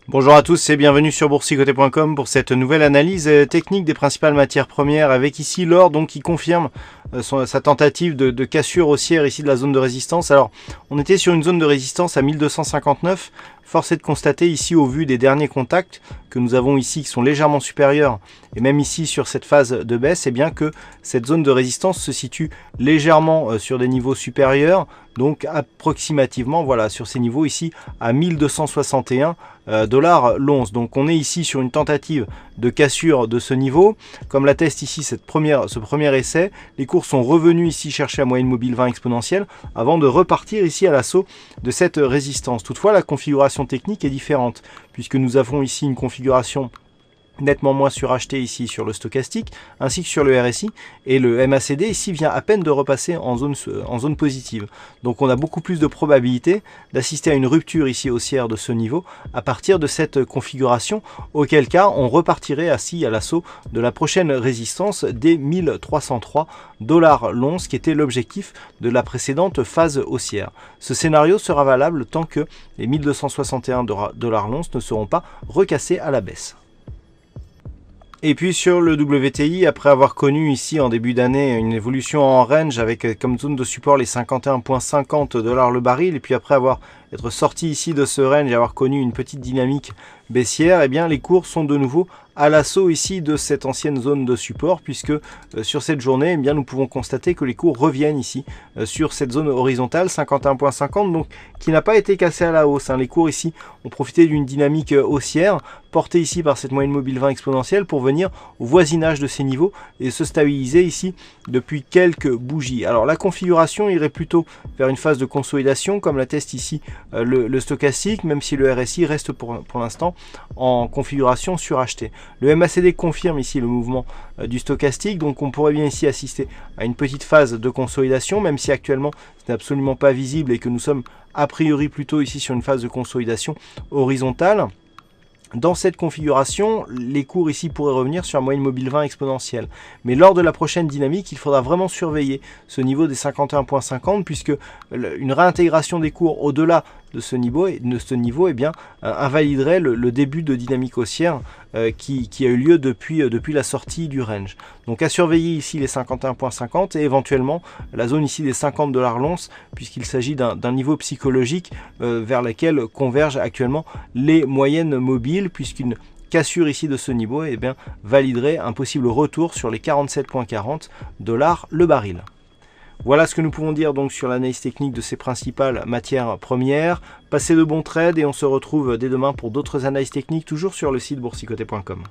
Bonjour à tous et bienvenue sur boursicoté.com pour cette nouvelle analyse technique des principales matières premières avec ici l'or donc qui confirme sa tentative de cassure haussière ici de la zone de résistance. Alors on était sur une zone de résistance à 1259, force est de constater ici au vu des derniers contacts que nous avons ici qui sont légèrement supérieurs et même ici sur cette phase de baisse, et bien que cette zone de résistance se situe légèrement sur des niveaux supérieurs, donc approximativement voilà sur ces niveaux ici à 1261 $ l'once. Donc on est ici sur une tentative de cassure de ce niveau. Comme l'atteste ici ce premier essai, les cours sont revenus ici chercher la moyenne mobile 20 exponentielle avant de repartir ici à l'assaut de cette résistance. Toutefois, la configuration technique est différente puisque nous avons ici une configuration nettement moins suracheté ici sur le stochastique ainsi que sur le RSI, et le MACD ici vient à peine de repasser en zone positive. Donc on a beaucoup plus de probabilité d'assister à une rupture ici haussière de ce niveau à partir de cette configuration, auquel cas on repartirait ainsi à l'assaut de la prochaine résistance des 1303 $ l'once qui était l'objectif de la précédente phase haussière. Ce scénario sera valable tant que les 1261 $ l'once ne seront pas recassés à la baisse. Et puis sur le WTI, après avoir connu ici en début d'année une évolution en range avec comme zone de support les 51,50 $ le baril, et puis après être sorti ici de ce range et avoir connu une petite dynamique baissière, et bien les cours sont de nouveau à l'assaut ici de cette ancienne zone de support, puisque sur cette journée, eh bien, nous pouvons constater que les cours reviennent ici sur cette zone horizontale 51,50, donc qui n'a pas été cassée à la hausse. Les cours ici ont profité d'une dynamique haussière portée ici par cette moyenne mobile 20 exponentielle pour venir au voisinage de ces niveaux et se stabiliser ici depuis quelques bougies. Alors la configuration irait plutôt vers une phase de consolidation comme l'atteste ici le stochastique, même si le RSI reste pour l'instant en configuration surachetée. Le MACD confirme ici le mouvement du stochastique, donc on pourrait bien ici assister à une petite phase de consolidation, même si actuellement ce n'est absolument pas visible et que nous sommes a priori plutôt ici sur une phase de consolidation horizontale. Dans cette configuration, les cours ici pourraient revenir sur un moyenne mobile 20 exponentielle. Mais lors de la prochaine dynamique, il faudra vraiment surveiller ce niveau des 51,50 puisque une réintégration des cours au-delà de ce niveau eh bien, invaliderait le début de dynamique haussière qui a eu lieu depuis la sortie du range. Donc à surveiller ici les 51,50 et éventuellement la zone ici des 50 $ l'once, puisqu'il s'agit d'un niveau psychologique vers lequel convergent actuellement les moyennes mobiles, puisqu'une cassure ici de ce niveau eh bien, validerait un possible retour sur les 47,40 $ le baril. Voilà ce que nous pouvons dire donc sur l'analyse technique de ces principales matières premières. Passez de bons trades et on se retrouve dès demain pour d'autres analyses techniques, toujours sur le site boursicoté.com.